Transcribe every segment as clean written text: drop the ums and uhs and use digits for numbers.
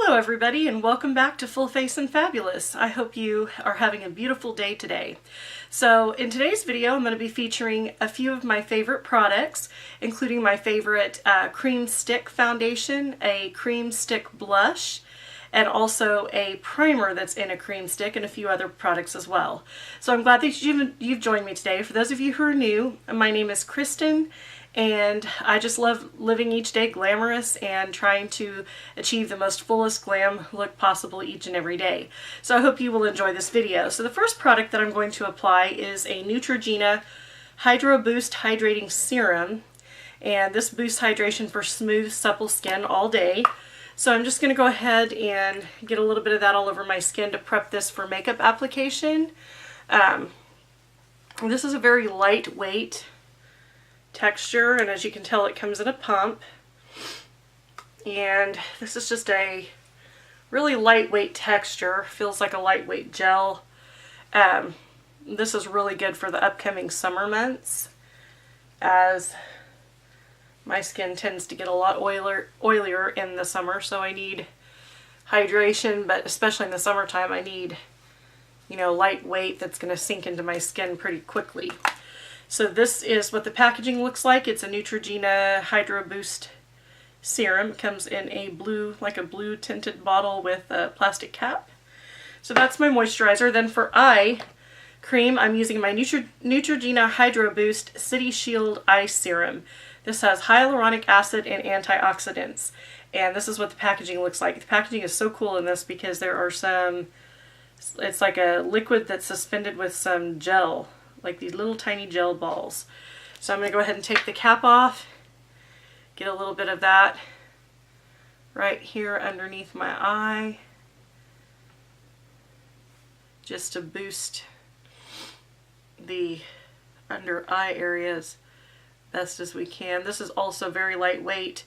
Hello everybody and welcome back to Full Face and Fabulous. I hope you are having a beautiful day today. So in today's video I'm going to be featuring a few of my favorite products, including my favorite cream stick foundation, a cream stick blush, and also a primer that's in a cream stick and a few other products as well. So I'm glad that you've joined me today. For those of you who are new, my name is Kristen and I just love living each day glamorous and trying to achieve the most fullest glam look possible each and every day. So I hope you will enjoy this video. So the first product that I'm going to apply is a Neutrogena Hydroboost Hydrating Serum, and this boosts hydration for smooth, supple skin all day. So I'm just going to go ahead and get a little bit of that all over my skin to prep this for makeup application. This is a very lightweight texture, and as you can tell it comes in a pump, and this is just a really lightweight texture, feels like a lightweight gel. This is really good for the upcoming summer months, as my skin tends to get a lot oilier in the summer, so I need hydration, but especially in the summertime I need, you know, lightweight that's going to sink into my skin pretty quickly. So this is what the packaging looks like. It's a Neutrogena Hydroboost Serum. It comes in a blue, like a blue tinted bottle with a plastic cap. So that's my moisturizer. Then for eye cream, I'm using my Neutrogena Hydroboost City Shield Eye Serum. This has hyaluronic acid and antioxidants. And this is what the packaging looks like. The packaging is so cool in this because there are some, it's like a liquid that's suspended with some gel, like these little tiny gel balls. So I'm going to go ahead and take the cap off, get a little bit of that right here underneath my eye, just to boost the under eye areas best as we can. This is also very lightweight.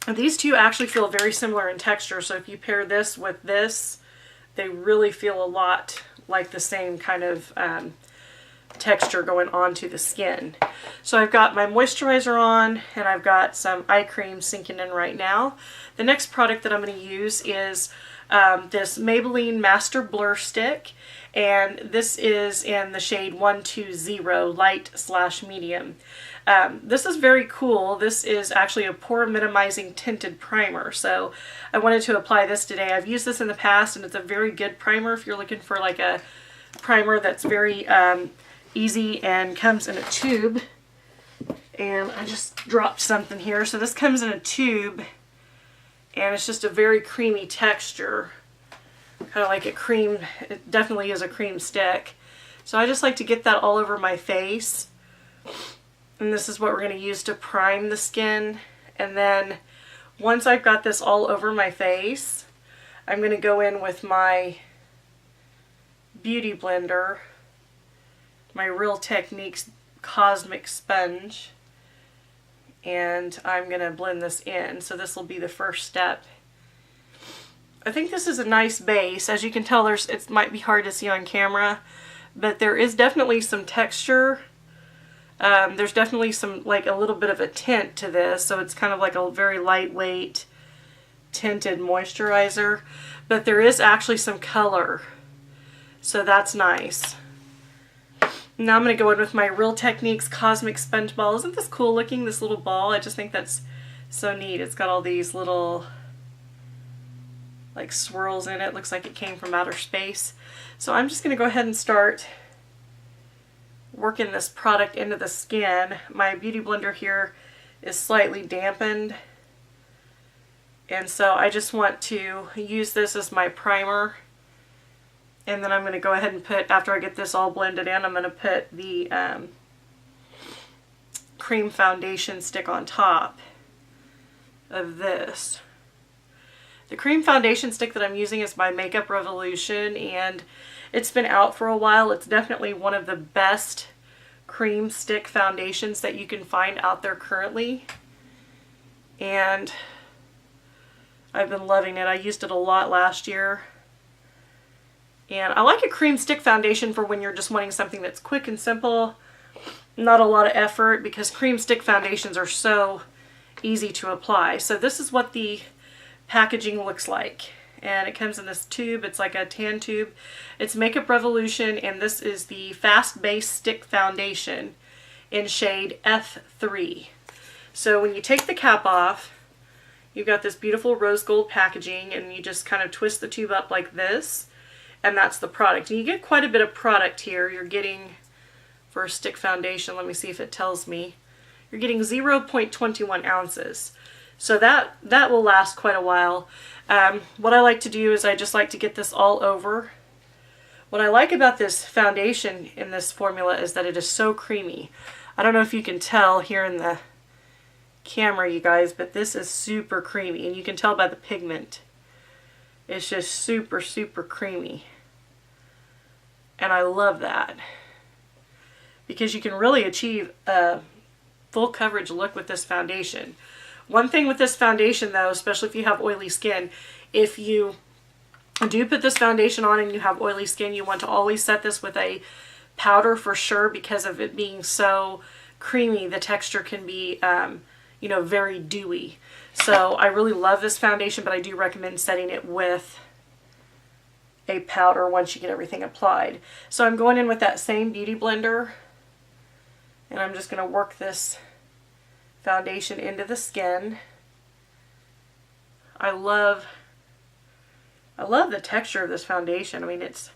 These two actually feel very similar in texture, so if you pair this with this, they really feel a lot like the same kind of texture going onto the skin. So I've got my moisturizer on and I've got some eye cream sinking in right now. The next product that I'm going to use is this Maybelline Master Blur Stick, and this is in the shade 120 light/medium. This is very cool. This is actually a pore minimizing tinted primer, so I wanted to apply this today. I've used this in the past and it's a very good primer if you're looking for like a primer that's very easy and comes in a tube. And I just dropped something here. So this comes in a tube and it's just a very creamy texture, kind of like a cream. It definitely is a cream stick. So I just like to get that all over my face. And this is what we're going to use to prime the skin. And then once I've got this all over my face, I'm going to go in with my beauty blender, my Real Techniques Cosmic Sponge, and I'm going to blend this in. So this will be the first step. I think this is a nice base. As you can tell, it might be hard to see on camera, but there is definitely some texture. There's definitely some, like a little bit of a tint to this, so it's kind of like a very lightweight tinted moisturizer, but there is actually some color, so that's nice. Now I'm going to go in with my Real Techniques Cosmic Sponge Ball. Isn't this cool looking, this little ball? I just think that's so neat. It's got all these little like swirls in it. Looks like it came from outer space. So I'm just going to go ahead and start working this product into the skin. My beauty blender here is slightly dampened, and so I just want to use this as my primer. And then I'm going to go ahead and put, after I get this all blended in, I'm going to put the cream foundation stick on top of this. The cream foundation stick that I'm using is by Makeup Revolution, and it's been out for a while. It's definitely one of the best cream stick foundations that you can find out there currently, and I've been loving it. I used it a lot last year. And I like a cream stick foundation for when you're just wanting something that's quick and simple, not a lot of effort, because cream stick foundations are so easy to apply. So this is what the packaging looks like. And it comes in this tube. It's like a tan tube. It's Makeup Revolution, and this is the Fast Base Stick Foundation in shade F3. So when you take the cap off, you've got this beautiful rose gold packaging, and you just kind of twist the tube up like this, and that's the product. And you get quite a bit of product here. You're getting, for a stick foundation, let me see if it tells me, you're getting 0.21 ounces. So that will last quite a while. What I like to do is I just like to get this all over. What I like about this foundation in this formula is that it is so creamy. I don't know if you can tell here in the camera, you guys, but this is super creamy, and you can tell by the pigment. It's just super, super creamy. And I love that, because you can really achieve a full coverage look with this foundation. One thing with this foundation though, especially if you have oily skin, if you do put this foundation on and you have oily skin, you want to always set this with a powder for sure, because of it being so creamy. The texture can be, you know, very dewy. So I really love this foundation, but I do recommend setting it with a powder once you get everything applied. So I'm going in with that same beauty blender, and I'm just going to work this foundation into the skin. I love the texture of this foundation. I mean, it's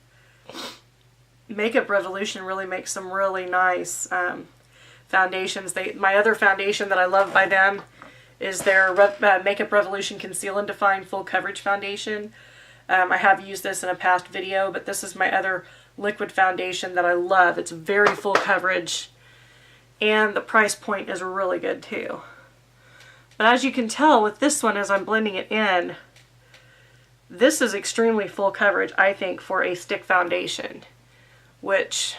Makeup Revolution really makes some really nice foundations. My other foundation that I love by them is their Makeup Revolution Conceal and Define Full Coverage Foundation. I have used this in a past video, but this is my other liquid foundation that I love. It's very full coverage, and the price point is really good too. But as you can tell with this one, as I'm blending it in, this is extremely full coverage, I think, for a stick foundation, which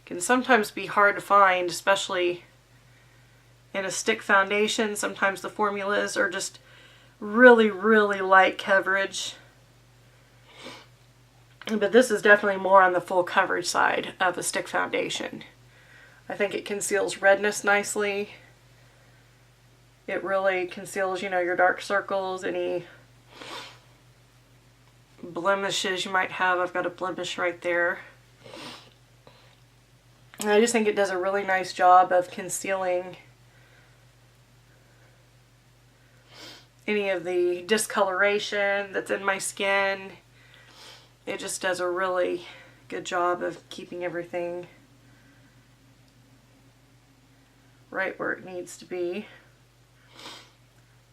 can sometimes be hard to find, especially in a stick foundation. Sometimes the formulas are just really, really light coverage. But this is definitely more on the full coverage side of a stick foundation. I think it conceals redness nicely. It really conceals, you know, your dark circles, any blemishes you might have. I've got a blemish right there. And I just think it does a really nice job of concealing any of the discoloration that's in my skin. It just does a really good job of keeping everything right where it needs to be.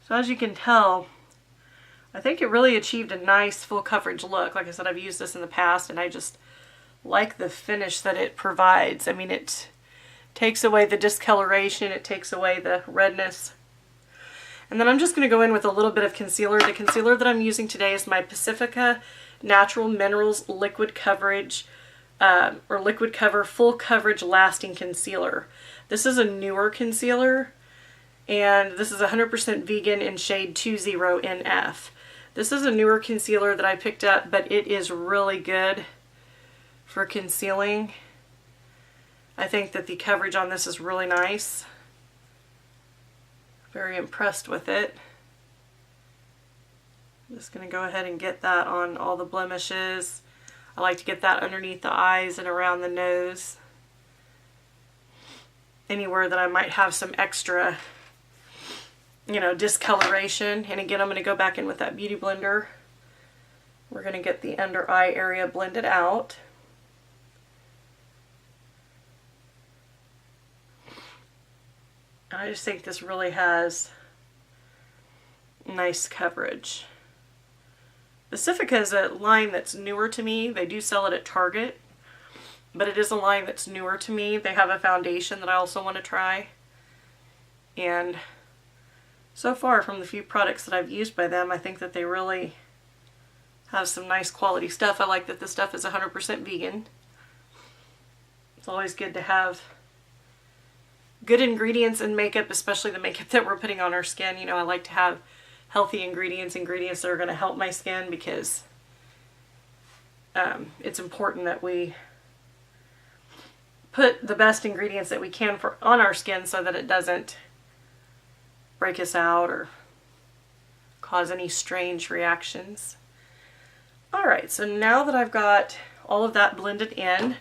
So as you can tell, I think it really achieved a nice full coverage look. Like I said, I've used this in the past, and I just like the finish that it provides. I mean, it takes away the discoloration, it takes away the redness. And then I'm just going to go in with a little bit of concealer. The concealer that I'm using today is my Pacifica Natural Minerals Liquid Coverage, or Liquid Cover Full Coverage Lasting Concealer. This is a newer concealer, and this is 100% vegan in shade 20NF. This is a newer concealer that I picked up, but it is really good for concealing. I think that the coverage on this is really nice. Very impressed with it. I'm just going to go ahead and get that on all the blemishes. I like to get that underneath the eyes and around the nose. Anywhere that I might have some extra, you know, discoloration. And again, I'm going to go back in with that beauty blender. We're going to get the under eye area blended out. I just think this really has nice coverage. Pacifica is a line that's newer to me. They do sell it at Target, but it is a line that's newer to me. They have a foundation that I also want to try. And so far, from the few products that I've used by them, I think that they really have some nice quality stuff. I like that this stuff is 100% vegan. It's always good to have good ingredients in makeup, especially the makeup that we're putting on our skin. You know, I like to have healthy ingredients that are going to help my skin, because it's important that we put the best ingredients that we can on our skin so that it doesn't break us out or cause any strange reactions. Alright, so now that I've got all of that blended in,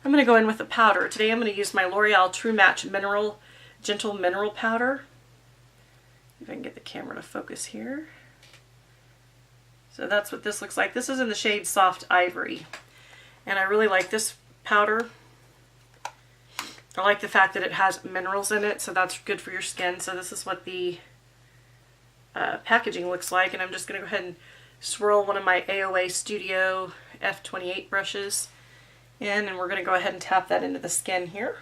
I'm going to go in with the powder. Today I'm going to use my L'Oreal True Match Gentle Mineral Powder. If I can get the camera to focus here. So that's what this looks like. This is in the shade Soft Ivory. And I really like this powder. I like the fact that it has minerals in it, so that's good for your skin. So this is what the packaging looks like. And I'm just going to go ahead and swirl one of my AOA Studio F28 brushes in, and we're going to go ahead and tap that into the skin here.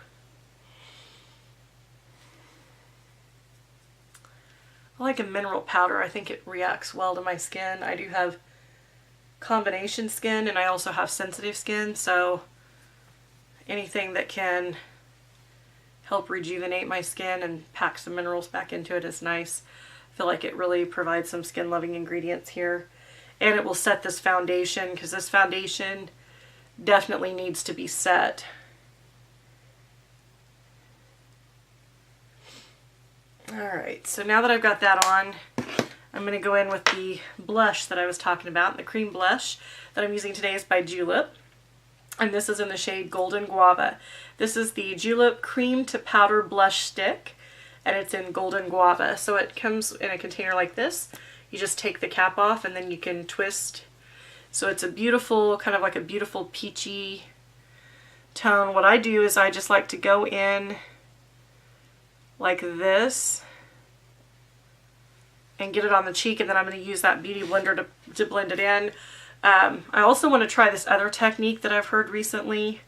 I like a mineral powder. I think it reacts well to my skin. I do have combination skin and I also have sensitive skin, so anything that can help rejuvenate my skin and pack some minerals back into it is nice. I feel like it really provides some skin loving ingredients here. And it will set this foundation, because this foundation definitely needs to be set. Alright, so now that I've got that on, I'm going to go in with the blush that I was talking about. The cream blush that I'm using today is by Julep. And this is in the shade Golden Guava. This is the Julep Cream to Powder Blush Stick. And it's in Golden Guava. So it comes in a container like this. You just take the cap off and then you can twist. So it's a beautiful, kind of like a beautiful peachy tone. What I do is I just like to go in like this and get it on the cheek, and then I'm going to use that beauty blender to blend it in. I also want to try this other technique that I've heard recently.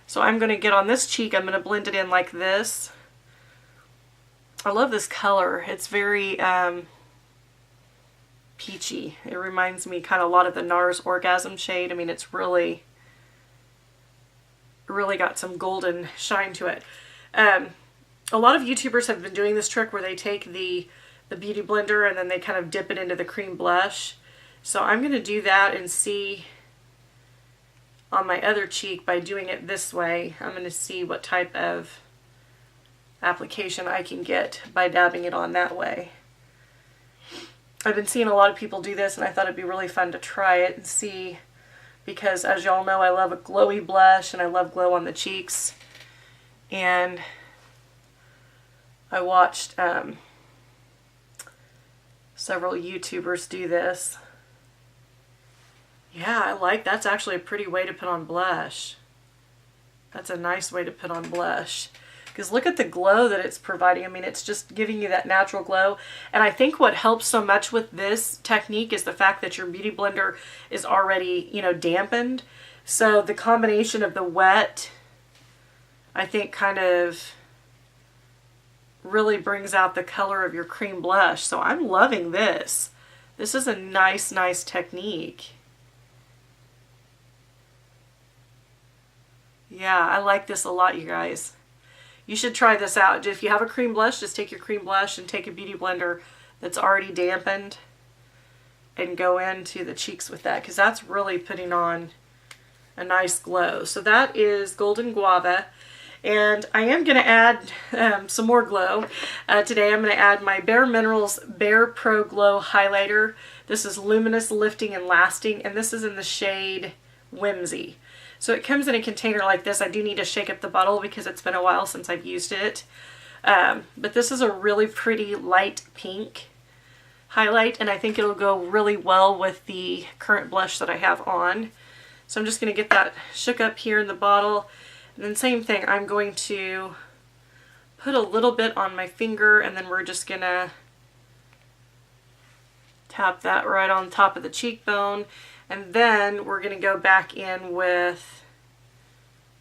So I'm going to get on this cheek, I'm going to blend it in like this. I love this color. It's very peachy. It reminds me kind of a lot of the NARS Orgasm shade. I mean, it's really got some golden shine to it. A lot of YouTubers have been doing this trick where they take the beauty blender and then they kind of dip it into the cream blush. So I'm going to do that and see on my other cheek by doing it this way. I'm going to see what type of application I can get by dabbing it on that way. I've been seeing a lot of people do this, and I thought it'd be really fun to try it and see, because as y'all know, I love a glowy blush and I love glow on the cheeks. And I watched several YouTubers do this. Yeah, I like, that's actually a pretty way to put on blush. That's a nice way to put on blush. Because look at the glow that it's providing. I mean, it's just giving you that natural glow. And I think what helps so much with this technique is the fact that your beauty blender is already, you know, dampened. So the combination of the wet, I think, kind of really brings out the color of your cream blush. So I'm loving this. This is a nice, nice technique. Yeah, I like this a lot, you guys. You should try this out. If you have a cream blush, just take your cream blush and take a beauty blender that's already dampened and go into the cheeks with that, because that's really putting on a nice glow. So that is Golden Guava. And I am going to add some more glow. Today I'm going to add my Bare Minerals Bare Pro Glow Highlighter. This is Luminous, Lifting, and Lasting, and this is in the shade Whimsy. So it comes in a container like this. I do need to shake up the bottle because it's been a while since I've used it. But this is a really pretty light pink highlight, and I think it'll go really well with the current blush that I have on. So I'm just going to get that shook up here in the bottle. And then same thing, I'm going to put a little bit on my finger, and then we're just going to tap that right on top of the cheekbone. And then we're going to go back in with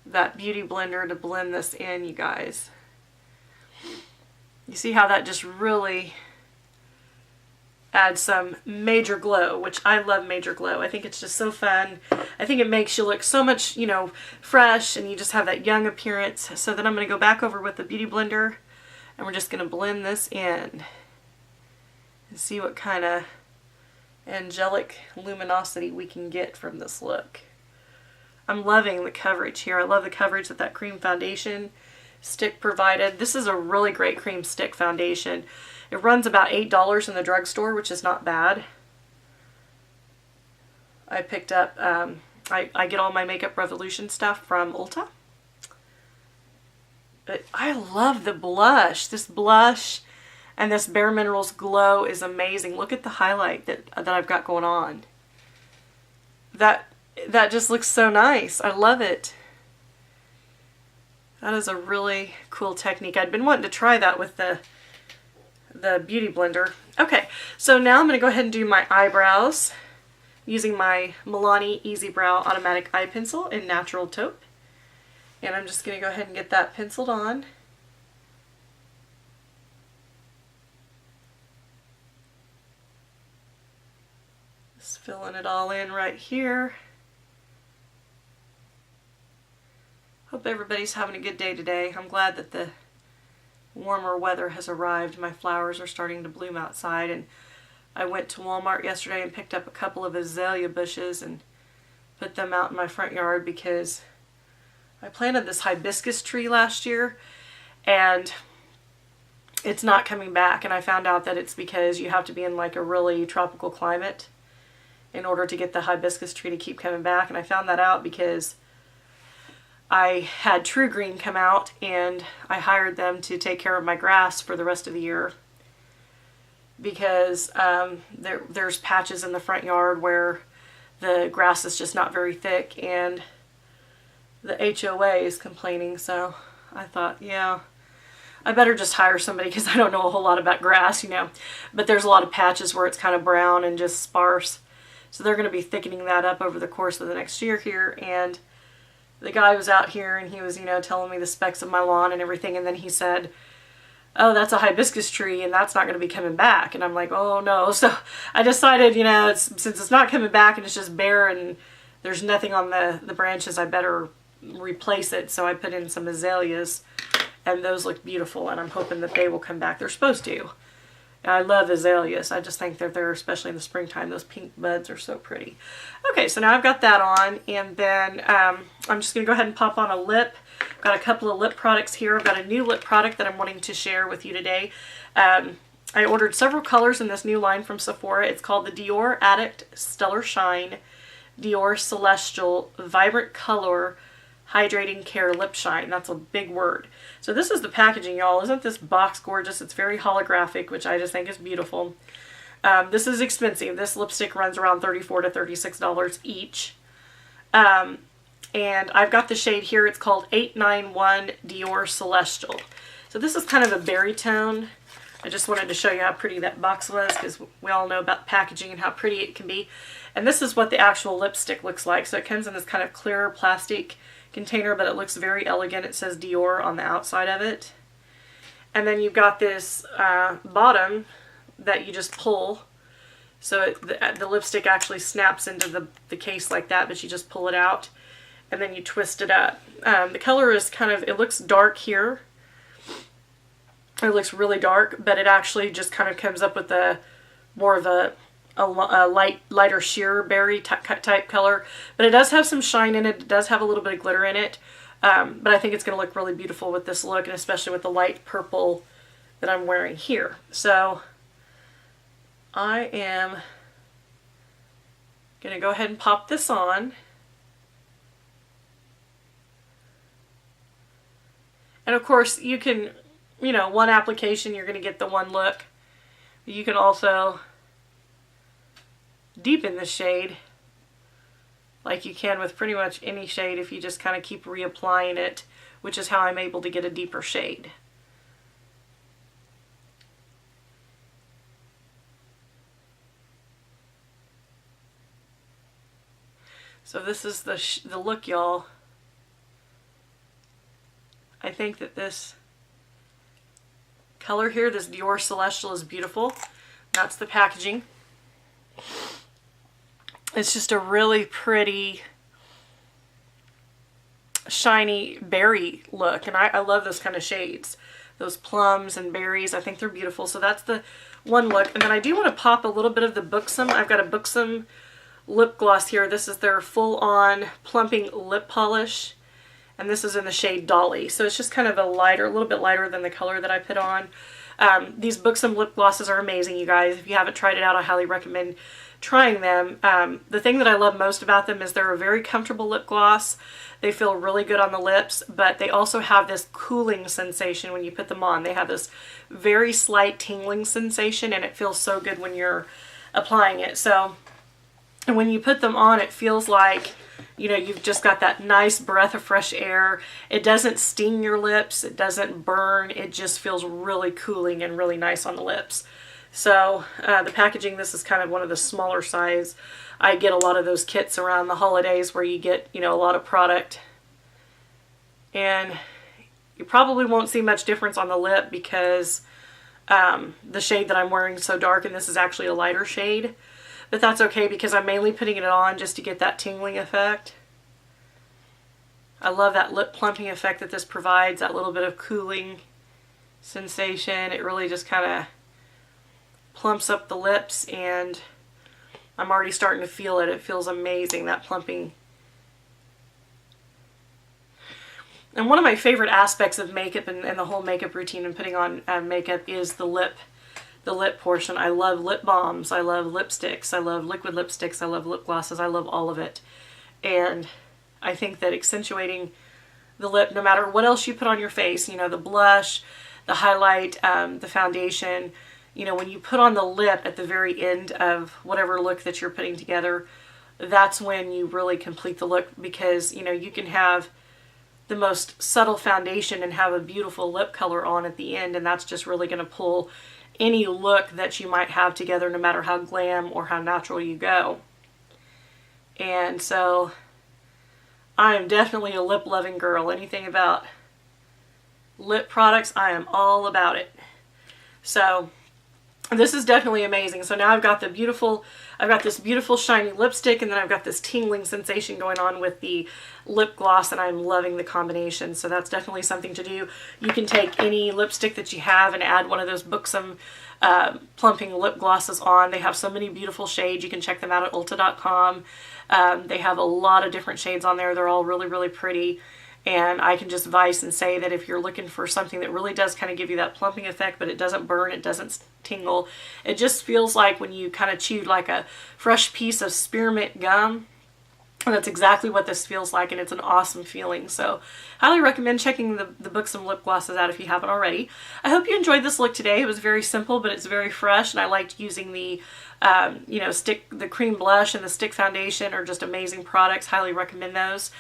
that beauty blender to blend this in, you guys. You see how that just really adds some major glow, which I love major glow. I think it's just so fun. I think it makes you look so much, you know, fresh, and you just have that young appearance. So then I'm going to go back over with the beauty blender, and we're just going to blend this in and see what kind of angelic luminosity we can get from this look. I'm loving the coverage here. I love the coverage that that cream foundation stick provided. This is a really great cream stick foundation. It runs about $8 in the drugstore, which is not bad. I picked up, I get all my Makeup Revolution stuff from Ulta. But I love the blush. This blush and this Bare Minerals glow is amazing. Look at the highlight that I've got going on. That just looks so nice. I love it. That is a really cool technique. I'd been wanting to try that with the Beauty Blender. Okay, so now I'm going to go ahead and do my eyebrows using my Milani Easybrow Automatic Eye Pencil in Natural Taupe. And I'm just going to go ahead and get that penciled on. Just filling it all in right here. Hope everybody's having a good day today. I'm glad that the warmer weather has arrived. My flowers are starting to bloom outside, and I went to Walmart yesterday and picked up a couple of azalea bushes and put them out in my front yard because I planted this hibiscus tree last year and it's not coming back, and I found out that it's because you have to be in like a really tropical climate in order to get the hibiscus tree to keep coming back. And I found that out because I had True Green come out and I hired them to take care of my grass for the rest of the year because there's patches in the front yard where the grass is just not very thick and the HOA is complaining. So I thought, yeah, I better just hire somebody because I don't know a whole lot about grass, you know. But there's a lot of patches where it's kind of brown and just sparse. So they're going to be thickening that up over the course of the next year here. And the guy was out here and he was, you know, telling me the specs of my lawn and everything. And then he said, oh, that's a hibiscus tree and that's not going to be coming back. And I'm like, oh no. So I decided, you know, since it's not coming back and it's just bare and there's nothing on the branches, I better replace it. So I put in some azaleas and those look beautiful, and I'm hoping that they will come back. They're supposed to. I love azaleas. I just think they're especially in the springtime. Those pink buds are so pretty. Okay, so now I've got that on, and then I'm just going to go ahead and pop on a lip. I've got a couple of lip products here. I've got a new lip product that I'm wanting to share with you today. I ordered several colors in this new line from Sephora. It's called the Dior Addict Stellar Shine Dior Celestial Vibrant Color Hydrating Care Lip Shine. That's a big word. So this is the packaging, y'all. Isn't this box gorgeous? It's very holographic, which I just think is beautiful. This is expensive. This lipstick runs around $34 to $36 each. And I've got the shade here. It's called 891 Dior Celestial. So this is kind of a berry tone. I just wanted to show you how pretty that box was because we all know about packaging and how pretty it can be. And this is what the actual lipstick looks like. So it comes in this kind of clear plastic container, but it looks very elegant. It says Dior on the outside of it. And then you've got this bottom that you just pull. So the lipstick actually snaps into the case like that, but you just pull it out and then you twist it up. The color is kind of, it looks dark here. It looks really dark, but it actually just kind of comes up with more of a lighter sheer berry type color. But it does have some shine in it. It does have a little bit of glitter in it. But I think it's going to look really beautiful with this look, and especially with the light purple that I'm wearing here. So I am going to go ahead and pop this on. And of course you can, you know, one application you're going to get the one look. You can also deepen the shade like you can with pretty much any shade if you just kind of keep reapplying it, which is how I'm able to get a deeper shade. So this is the look, y'all. I think that this color here, this Dior Celestial, is beautiful. That's the packaging. It's just a really pretty, shiny berry look, and I love those kind of shades. Those plums and berries, I think they're beautiful. So that's the one look. And then I do want to pop a little bit of the Buxom. I've got a Buxom lip gloss here. This is their full-on plumping lip polish, and this is in the shade Dolly. So it's just kind of a little bit lighter than the color that I put on. These Buxom lip glosses are amazing, you guys. If you haven't tried it out, I highly recommend trying them. The thing that I love most about them is they're a very comfortable lip gloss. They feel really good on the lips, but they also have this cooling sensation when you put them on. They have this very slight tingling sensation, and it feels so good when you're applying it. So, and when you put them on, it feels like, you know, you've just got that nice breath of fresh air. It doesn't sting your lips. It doesn't burn. It just feels really cooling and really nice on the lips. So the packaging, this is kind of one of the smaller size. I get a lot of those kits around the holidays where you get, you know, a lot of product. And you probably won't see much difference on the lip because the shade that I'm wearing is so dark, and this is actually a lighter shade. But that's okay because I'm mainly putting it on just to get that tingling effect. I love that lip plumping effect that this provides, that little bit of cooling sensation. It really just kind of plumps up the lips, and I'm already starting to feel it. It feels amazing, that plumping. And one of my favorite aspects of makeup and the whole makeup routine and putting on makeup is the lip portion. I love lip balms. I love lipsticks. I love liquid lipsticks. I love lip glosses. I love all of it. And I think that accentuating the lip, no matter what else you put on your face, you know, the blush, the highlight, the foundation, you know, when you put on the lip at the very end of whatever look that you're putting together, that's when you really complete the look, because, you know, you can have the most subtle foundation and have a beautiful lip color on at the end, and that's just really going to pull any look that you might have together, no matter how glam or how natural you go. And so I am definitely a lip loving girl. Anything about lip products, I am all about it. So this is definitely amazing. So now I've got this beautiful shiny lipstick, and then I've got this tingling sensation going on with the lip gloss, and I'm loving the combination. So that's definitely something to do. You can take any lipstick that you have and add one of those Buxom plumping lip glosses on. They have so many beautiful shades. You can check them out at Ulta.com. They have a lot of different shades on there. They're all really, really pretty. And I can just advise and say that if you're looking for something that really does kind of give you that plumping effect, but it doesn't burn, it doesn't tingle, it just feels like when you kind of chewed like a fresh piece of spearmint gum. And that's exactly what this feels like, and it's an awesome feeling. So highly recommend checking the Buxom lip glosses out if you haven't already. I hope you enjoyed this look today. It was very simple, but it's very fresh, and I liked using the you know, the cream blush and the stick foundation are just amazing products. Highly recommend those.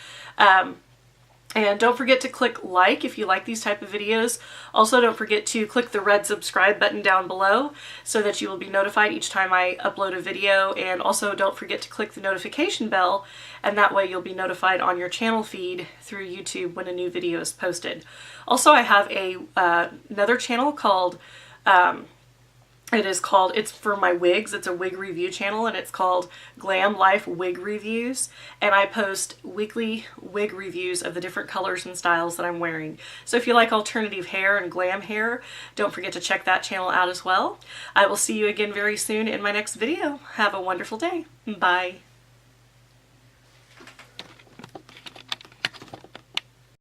And don't forget to click like if you like these type of videos. Also, don't forget to click the red subscribe button down below so that you will be notified each time I upload a video. And also don't forget to click the notification bell, and that way you'll be notified on your channel feed through YouTube when a new video is posted. Also, I have another channel called it's for my wigs. It's a wig review channel, and it's called Glam Life Wig Reviews, and I post weekly wig reviews of the different colors and styles that I'm wearing. So if you like alternative hair and glam hair, don't forget to check that channel out as well. I will see you again very soon in my next video. Have a wonderful day. Bye.